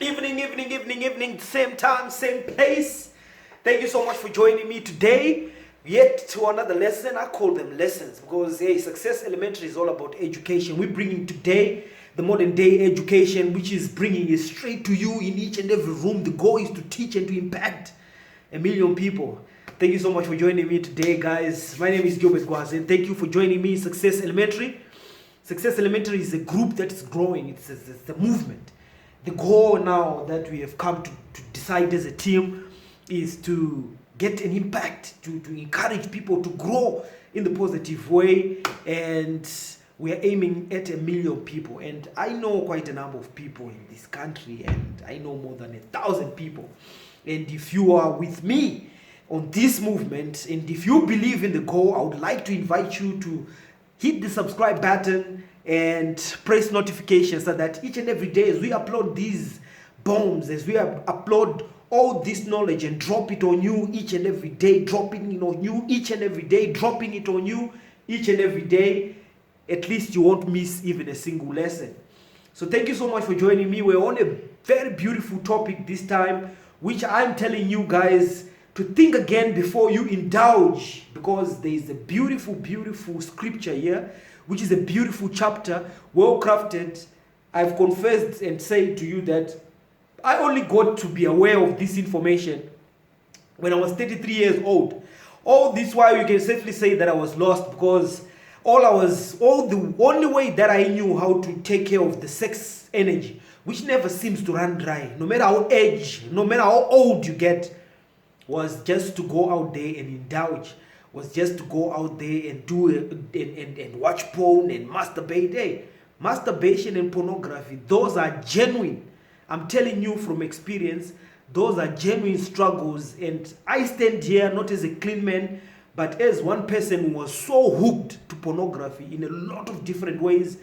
Evening, same time, same place. Thank you so much for joining me today. Yet to another lesson. I call them lessons because Success Elementary is all about education. We're bringing today the modern day education, which is bringing it straight to you in each and every room. The goal is to teach and to impact 1 million people. Thank you so much for joining me today, guys. My name is Gilbert Gwaze. Thank you for joining me in Success Elementary. Success Elementary is a group that is growing. It's a movement. The goal now that we have come to decide as a team is to get an impact, to encourage people to grow in the positive way. And we are aiming at 1 million people. And I know quite a number of people in this country, and I know more than 1,000 people. And if you are with me on this movement, and if you believe in the goal, I would like to invite you to hit the subscribe button and press notifications so that each and every day as we upload these bombs, as we upload all this knowledge and drop it on you each and every day, dropping it on you each and every day, dropping it on you each and every day, at least you won't miss even a single lesson. So thank you so much for joining me. We're on a very beautiful topic this time, which I'm telling you guys to think again before you indulge, because there is a beautiful scripture here, which is a beautiful chapter, well crafted. I've confessed and said to you that I only got to be aware of this information when I was 33 years old. All this while you can safely say that I was lost, because the only way that I knew how to take care of the sex energy, which never seems to run dry, no matter how no matter how old you get, was just to go out there and indulge, was just to go out there and do and watch porn and masturbate. Hey, masturbation and pornography, those are genuine. I'm telling you from experience, those are genuine struggles. And I stand here not as a clean man, but as one person who was so hooked to pornography in a lot of different ways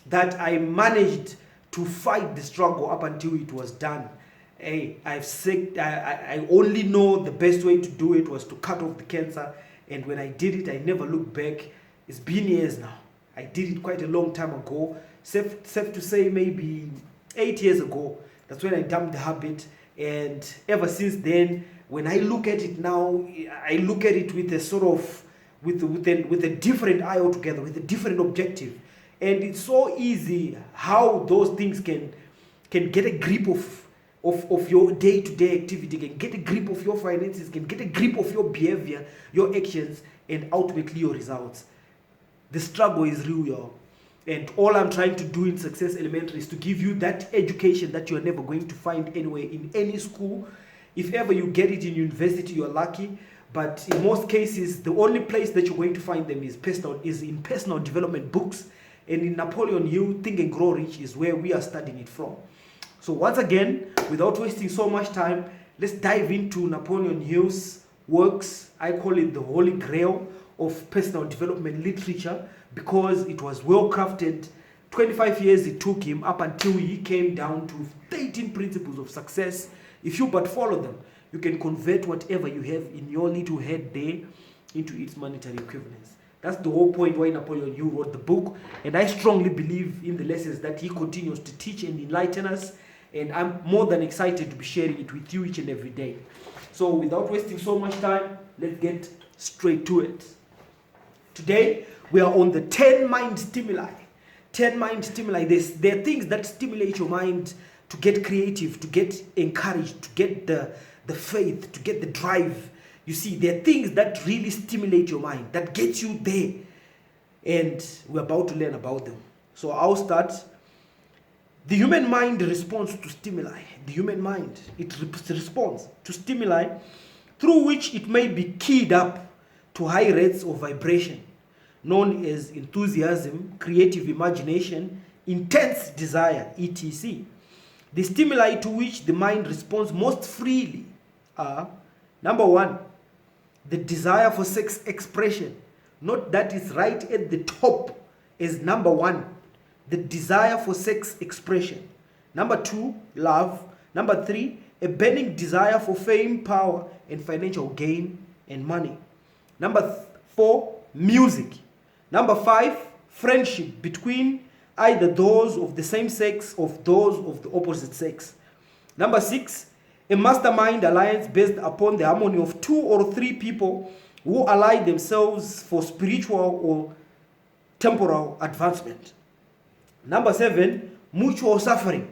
that I managed to fight the struggle up until it was done. Hey, I only know the best way to do it was to cut off the cancer. And when I did it, I never looked back. It's been years now. I did it quite a long time ago. Safe to say maybe 8 years ago. That's when I dumped the habit. And ever since then, when I look at it now, I look at it with a sort of, with a different eye altogether, with a different objective. And it's so easy how those things can get a grip of your day-to-day activity, can get a grip of your finances, can get a grip of your behavior, your actions, and ultimately your results. The struggle is real, y'all. And all I'm trying to do in Success Elementary is to give you that education that you're never going to find anywhere in any school. If ever you get it in university, you're lucky. But in most cases, the only place that you're going to find them is in personal development books. And in Napoleon Hill, Think and Grow Rich is where we are studying it from. So once again, without wasting so much time, let's dive into Napoleon Hill's works. I call it the holy grail of personal development literature because it was well crafted. 25 years it took him up until he came down to 13 principles of success. If you but follow them, you can convert whatever you have in your little head there into its monetary equivalence. That's the whole point why Napoleon Hill wrote the book. And I strongly believe in the lessons that he continues to teach and enlighten us. And I'm more than excited to be sharing it with you each and every day. So without wasting so much time, let's get straight to it. Today, we are on the 10 mind stimuli. 10 mind stimuli. There are things that stimulate your mind to get creative, to get encouraged, to get the faith, to get the drive. You see, there are things that really stimulate your mind, that get you there. And we're about to learn about them. So I'll start. The human mind responds to stimuli. The human mind, it responds to stimuli through which it may be keyed up to high rates of vibration, known as enthusiasm, creative imagination, intense desire, etc. The stimuli to which the mind responds most freely are, number one, the desire for sex expression. Note that is right at the top as number one. The desire for sex expression. Number two, love. Number three, a burning desire for fame, power, and financial gain and money. Number four, music. Number five, friendship between either those of the same sex or those of the opposite sex. Number 6, a mastermind alliance based upon the harmony of 2 or 3 people who ally themselves for spiritual or temporal advancement. Number 7, mutual suffering,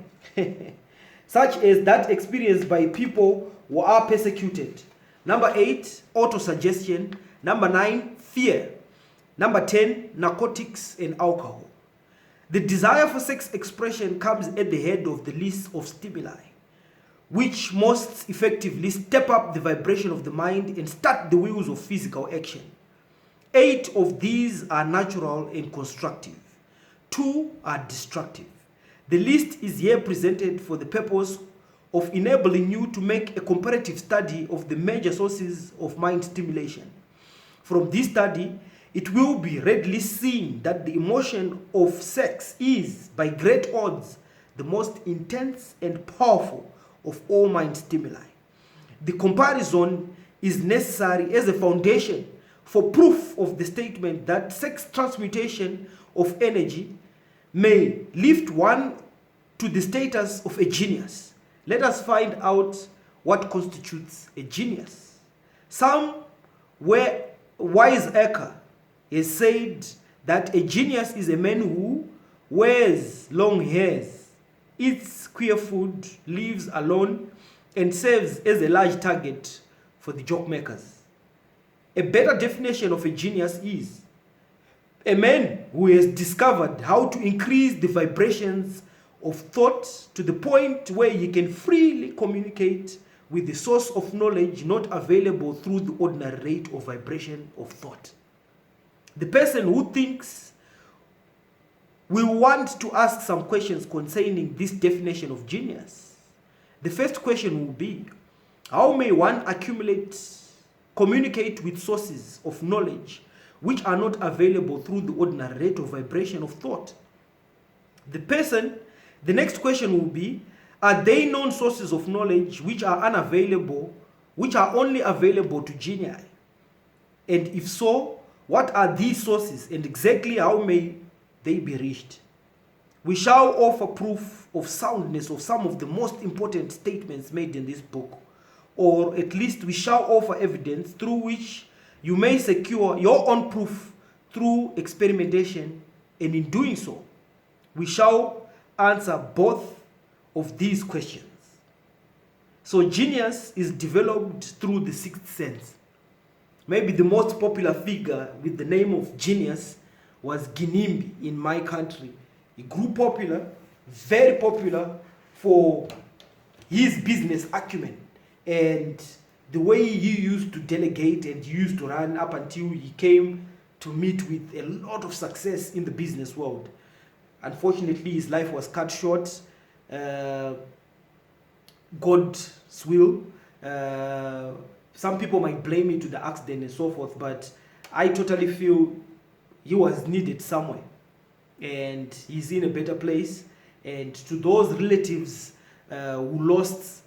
such as that experienced by people who are persecuted. Number 8, autosuggestion. Number 9, fear. Number 10, narcotics and alcohol. The desire for sex expression comes at the head of the list of stimuli, which most effectively step up the vibration of the mind and start the wheels of physical action. 8 of these are natural and constructive. 2 are destructive. The list is here presented for the purpose of enabling you to make a comparative study of the major sources of mind stimulation. From this study, it will be readily seen that the emotion of sex is, by great odds, the most intense and powerful of all mind stimuli. The comparison is necessary as a foundation for proof of the statement that sex transmutation of energy may lift one to the status of a genius. Let us find out what constitutes a genius. Some wiseacre has said that a genius is a man who wears long hairs, eats queer food, lives alone, and serves as a large target for the joke makers. A better definition of a genius is a man who has discovered how to increase the vibrations of thought to the point where he can freely communicate with the source of knowledge not available through the ordinary rate of vibration of thought. The person who thinks will want to ask some questions concerning this definition of genius. The first question will be, how may one communicate with sources of knowledge which are not available through the ordinary rate of vibration of thought? The next question will be, are they known sources of knowledge which are unavailable, which are only available to genii? And if so, what are these sources and exactly how may they be reached? We shall offer proof of soundness of some of the most important statements made in this book, or at least we shall offer evidence through which you may secure your own proof through experimentation, and in doing so, we shall answer both of these questions. So genius is developed through the sixth sense. Maybe the most popular figure with the name of genius was Ginimbi in my country. He grew popular, very popular, for his business acumen and the way he used to delegate and used to run up until he came to meet with a lot of success in the business world. Unfortunately, his life was cut short. God's will. Some people might blame it to the accident and so forth, but I totally feel he was needed somewhere. And he's in a better place. And to those relatives who lost,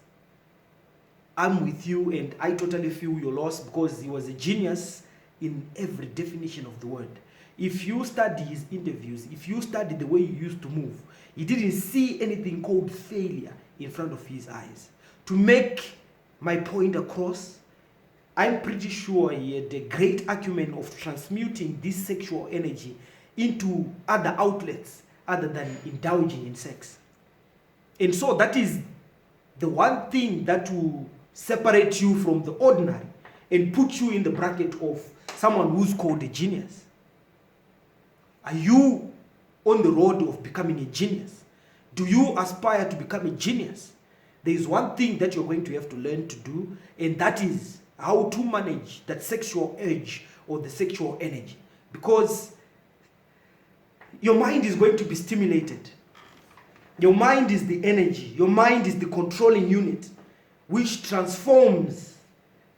I'm with you, and I totally feel your loss, because he was a genius in every definition of the word. If you study his interviews, if you study the way he used to move, he didn't see anything called failure in front of his eyes. To make my point across, I'm pretty sure he had a great acumen of transmuting this sexual energy into other outlets other than indulging in sex. And so that is the one thing that will separate you from the ordinary and put you in the bracket of someone who's called a genius. Are you on the road of becoming a genius? Do you aspire to become a genius? There is one thing that you're going to have to learn to do, and that is how to manage that sexual urge or the sexual energy. Because your mind is going to be stimulated. Your mind is the energy. Your mind is the controlling unit which transforms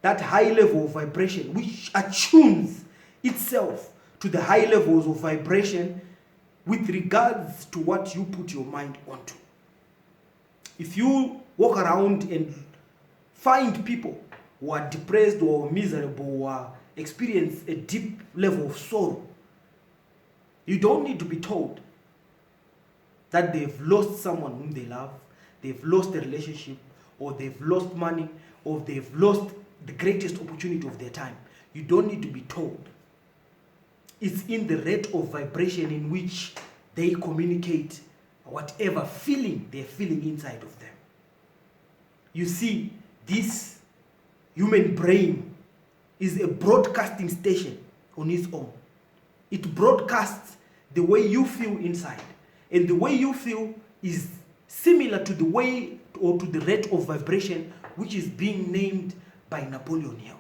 that high level of vibration, which attunes itself to the high levels of vibration with regards to what you put your mind onto. If you walk around and find people who are depressed or miserable or experience a deep level of sorrow, you don't need to be told that they've lost someone whom they love, they've lost a relationship, or they've lost money, or they've lost the greatest opportunity of their time. You don't need to be told. It's in the rate of vibration in which they communicate whatever feeling they're feeling inside of them. You see, this human brain is a broadcasting station on its own. It broadcasts the way you feel inside. And the way you feel is similar to the way or to the rate of vibration which is being named by Napoleon Hill.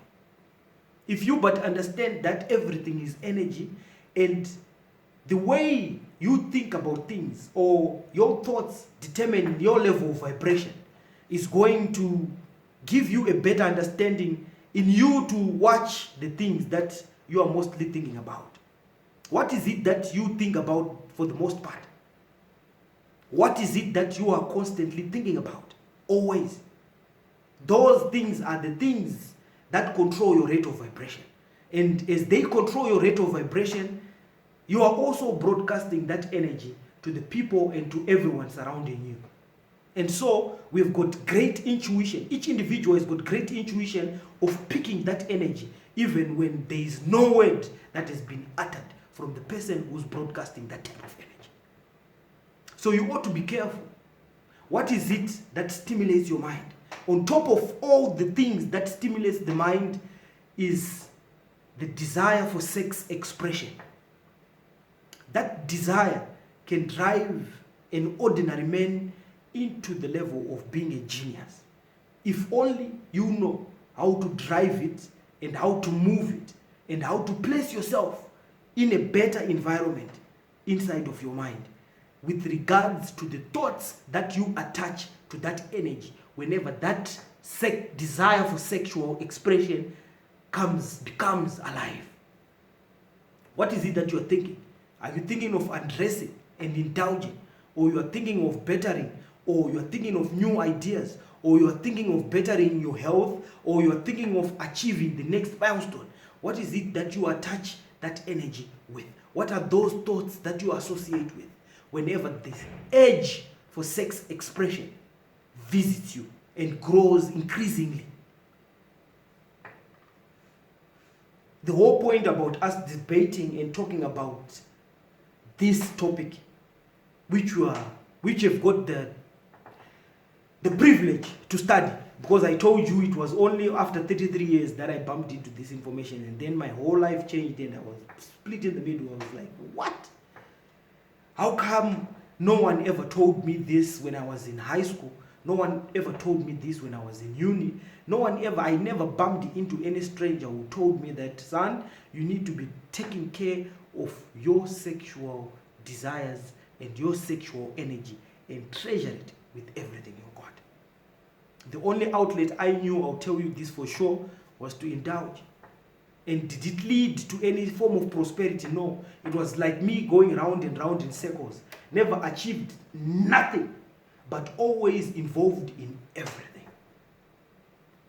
If you but understand that everything is energy, and the way you think about things or your thoughts determine your level of vibration, is going to give you a better understanding in you to watch the things that you are mostly thinking about. What is it that you think about for the most part? What is it that you are constantly thinking about? Always. Those things are the things that control your rate of vibration. And as they control your rate of vibration, you are also broadcasting that energy to the people and to everyone surrounding you. And so we've got great intuition. Each individual has got great intuition of picking that energy, even when there is no word that has been uttered from the person who's broadcasting that type of energy. So you ought to be careful. What is it that stimulates your mind? On top of all the things that stimulates the mind is the desire for sex expression. That desire can drive an ordinary man into the level of being a genius. If only you know how to drive it and how to move it and how to place yourself in a better environment inside of your mind with regards to the thoughts that you attach to that energy whenever that desire for sexual expression becomes alive. What is it that you are thinking? Are you thinking of undressing and indulging? Or you are thinking of bettering? Or you are thinking of new ideas? Or you are thinking of bettering your health? Or you are thinking of achieving the next milestone? What is it that you attach that energy with? What are those thoughts that you associate with whenever this urge for sex expression visits you and grows increasingly? The whole point about us debating and talking about this topic, which have got the privilege to study, because I told you it was only after 33 years that I bumped into this information, and then my whole life changed and I was split in the middle. I was like, what? How come no one ever told me this when I was in high school? No one ever told me this when I was in uni. I never bumped into any stranger who told me that, son, you need to be taking care of your sexual desires and your sexual energy and treasure it with everything you got. The only outlet I knew, I'll tell you this for sure, was to indulge. And did it lead to any form of prosperity? No. It was like me going round and round in circles. Never achieved nothing, but always involved in everything.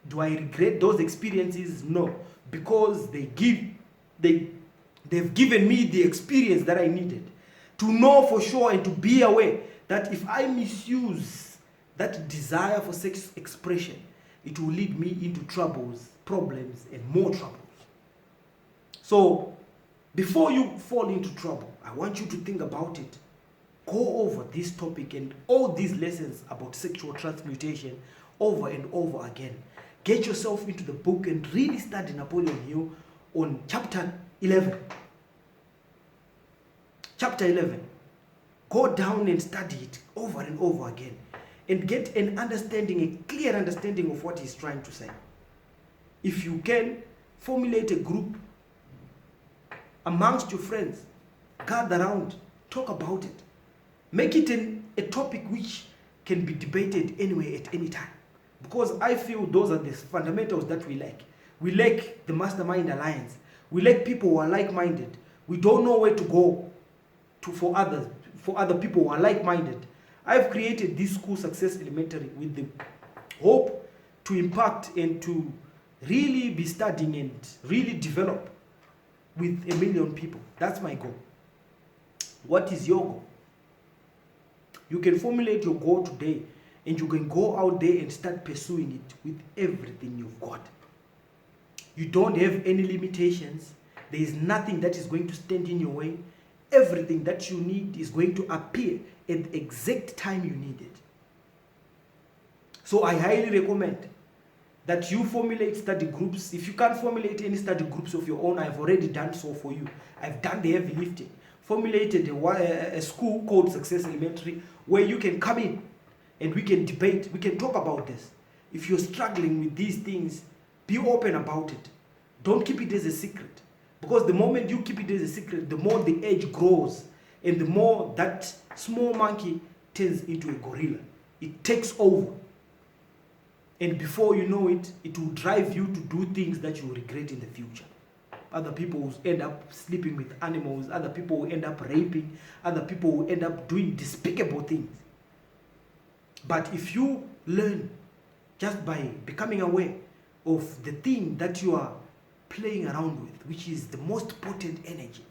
Do I regret those experiences? No. Because they've given me the experience that I needed to know for sure and to be aware that if I misuse that desire for sex expression, it will lead me into troubles, problems, and more troubles. So, before you fall into trouble, I want you to think about it. Go over this topic and all these lessons about sexual transmutation over and over again. Get yourself into the book and really study Napoleon Hill on chapter 11. Chapter 11. Go down and study it over and over again and get an understanding, a clear understanding of what he's trying to say. If you can, formulate a group amongst your friends, gather around, talk about it. Make it a topic which can be debated anywhere at any time. Because I feel those are the fundamentals that we lack. We lack the mastermind alliance. We lack people who are like-minded. We don't know where to go for other people who are like-minded. I've created this school, Success Elementary, with the hope to impact and to really be studying and really develop with 1 million people. That's my goal. What is your goal? You can formulate your goal today And you can go out there and start pursuing it with everything you've got. You don't have any limitations. There is nothing that is going to stand in your way. Everything that you need is going to appear at the exact time you need it. So I highly recommend that you formulate study groups. If you can't formulate any study groups of your own, I've already done so for you. I've done the heavy lifting. Formulated a school called Success Elementary where you can come in and we can debate, we can talk about this. If you're struggling with these things, be open about it. Don't keep it as a secret. Because the moment you keep it as a secret, the more the edge grows and the more that small monkey turns into a gorilla. It takes over. And before you know it, it will drive you to do things that you will regret in the future. Other people will end up sleeping with animals. Other people will end up raping. Other people will end up doing despicable things. But if you learn just by becoming aware of the thing that you are playing around with, which is the most potent energy,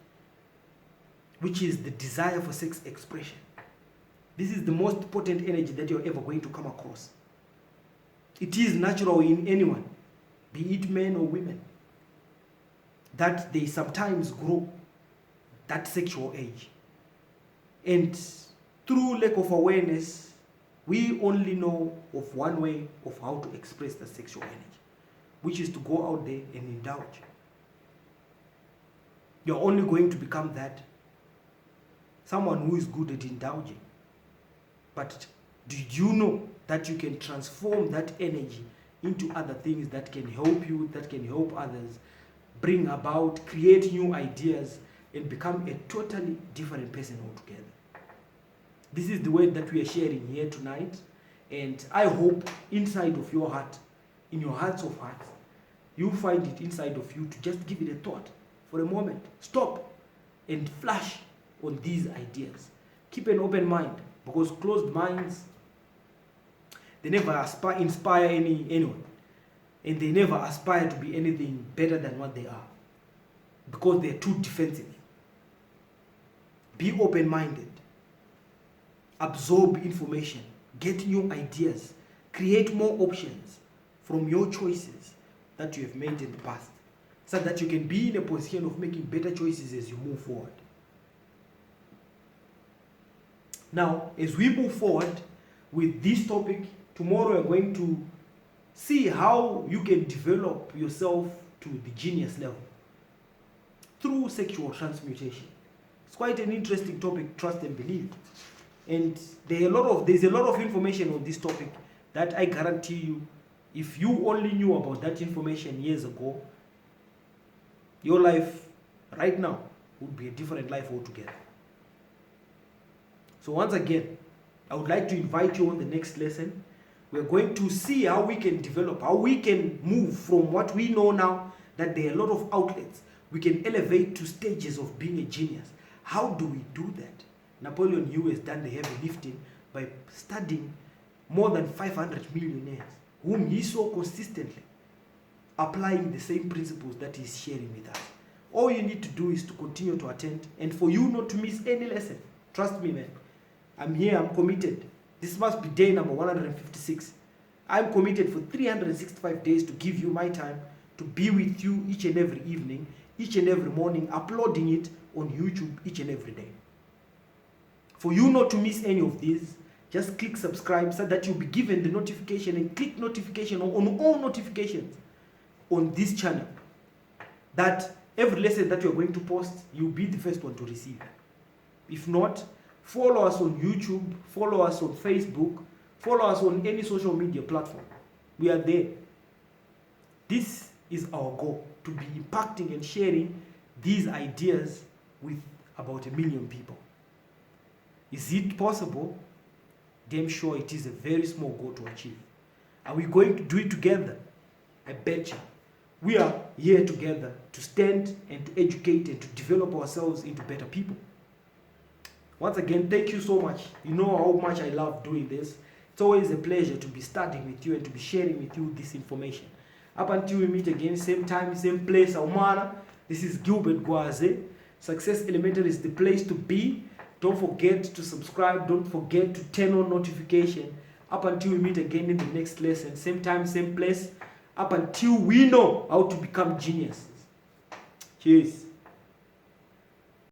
which is the desire for sex expression. This is the most potent energy that you're ever going to come across. It is natural in anyone, be it men or women, that they sometimes grow that sexual age. And through lack of awareness, we only know of one way of how to express the sexual energy, which is to go out there and indulge. You're only going to become that, someone who is good at indulging. But did you know that you can transform that energy into other things that can help you, that can help others, bring about, create new ideas, and become a totally different person altogether? This is the word that we are sharing here tonight, and I hope inside of your heart, in your hearts of hearts, you find it inside of you to just give it a thought for a moment. Stop and flash on these ideas. Keep an open mind, because closed minds, they never inspire anyone, and they never aspire to be anything better than what they are, because they're too defensive. Be open-minded. Absorb information. Get new ideas. Create more options from your choices that you have made in the past, so that you can be in a position of making better choices as you move forward. Now, as we move forward with this topic, tomorrow we're going to see how you can develop yourself to the genius level through sexual transmutation. It's quite an interesting topic, trust and believe. And there's a lot of information on this topic that I guarantee you, if you only knew about that information years ago, your life right now would be a different life altogether. So once again, I would like to invite you on the next lesson. We're going to see how we can develop, how we can move from what we know now, that there are a lot of outlets. We can elevate to stages of being a genius. How do we do that? Napoleon Hill has done the heavy lifting by studying more than 500 millionaires, whom he saw consistently applying the same principles that he's sharing with us. All you need to do is to continue to attend, and for you not to miss any lesson. Trust me, man. I'm here, I'm committed. This must be day number 156. I'm committed for 365 days to give you my time, to be with you each and every evening, each and every morning, uploading it on YouTube each and every day. For you not to miss any of these, just click subscribe so that you'll be given the notification, and click notification on all notifications on this channel, that every lesson that you're going to post, you'll be the first one to receive. If not, follow us on YouTube, follow us on Facebook, follow us on any social media platform. We are there. This is our goal, to be impacting and sharing these ideas with about 1 million people. Is it possible? Damn sure it is a very small goal to achieve. Are we going to do it together? I bet you. We are here together to stand and to educate and to develop ourselves into better people. Once again, thank you so much. You know how much I love doing this. It's always a pleasure to be studying with you and to be sharing with you this information. Up until we meet again, same time, same place, Aumana. This is Gilbert Gwaze. Success Elementary is the place to be. Don't forget to subscribe. Don't forget to turn on notification. Up until we meet again in the next lesson, same time, same place. Up until we know how to become geniuses. Cheers.